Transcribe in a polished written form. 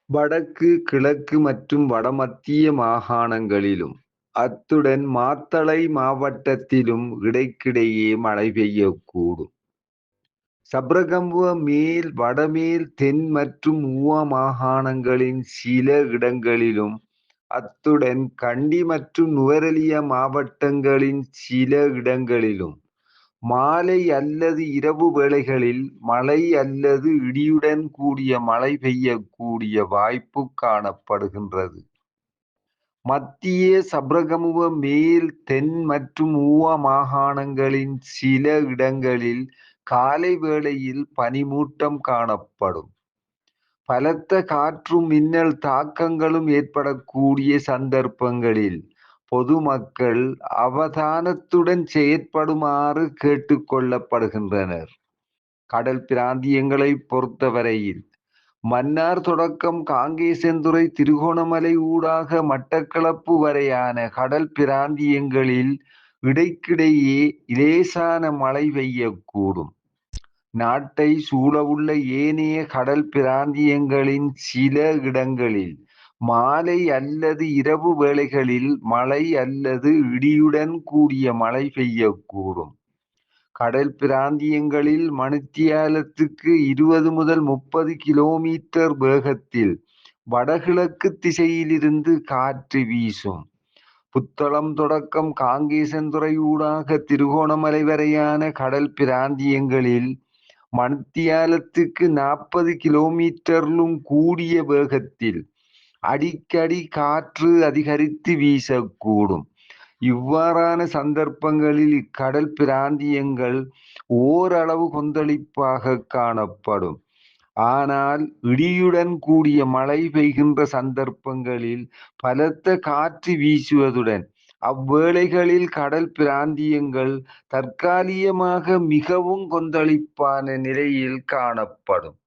வடக்கு, கிழக்கு மற்றும் வடமத்திய மாகாணங்களிலும், அத்துடன் மாத்தளை மாவட்டத்திலும் இடைக்கிடையே மழை பெய்யக்கூடும். சப்ரகமுவ மேல், வடமேல், தென் மற்றும் ஊவா மாகாணங்களின் சில இடங்களிலும், அத்துடன் கண்டி மற்றும் நுவரெலியா மாவட்டங்களின் சில இடங்களிலும் மாலை அல்லது இரவு வேளைகளில் மழை அல்லது இடியுடன் கூடிய மழை பெய்யக்கூடிய வாய்ப்பு காணப்படுகின்றது. மத்திய சப்ரகமுவ மேல், தென் மற்றும் ஊவா மாகாணங்களின் சில இடங்களில் காலை வேளையில் பனிமூட்டம் காணப்படும். பலத்த காற்றும் மின்னல் தாக்கங்களும் ஏற்படக்கூடிய சந்தர்ப்பங்களில் பொதுமக்கள் அவதானத்துடன் செயற்படுமாறு கேட்டுக் கொள்ளப்படுகின்றனர். கடல் பிராந்தியங்களை பொறுத்தவரையில் மன்னார் தொடக்கம் காங்கேசன்துறை, திருகோணமலை ஊடாக மட்டக்களப்பு வரையான கடல் பிராந்தியங்களில் இடைக்கிடையே இலேசான மழை பெய்யக்கூடும். நாட்டை சூழவுள்ள ஏனைய கடல் பிராந்தியங்களின் சில இடங்களில் மாலை அல்லது இரவு வேளைகளில் மழை அல்லது இடியுடன் கூடிய மழை பெய்யக்கூடும். கடல் பிராந்தியங்களில் மணித்தியாலத்துக்கு 20 முதல் 30 கிலோமீட்டர் வேகத்தில் வடகிழக்கு திசையிலிருந்து காற்று வீசும். புத்தளம் தொடக்கம் காங்கேசன்துறை ஊடாக திருகோணமலை வரையான கடல் பிராந்தியங்களில் மணித்தியாலத்துக்கு 40 கிலோமீட்டரிலும் கூடிய வேகத்தில் அடிக்கடி காற்று அதிகரித்து வீசக்கூடும். இவ்வாறான சந்தர்ப்பங்களில் இக்கடல் பிராந்தியங்கள் ஓரளவு கொந்தளிப்பாக காணப்படும். ஆனால் இடியுடன் கூடிய மழை பெய்கின்ற சந்தர்ப்பங்களில் பலத்த காற்று வீசுவதுடன் அவ்வேளைகளில் கடல் பிராந்தியங்கள் தற்காலிகமாக மிகவும் கொந்தளிப்பான நிலையில் காணப்படும்.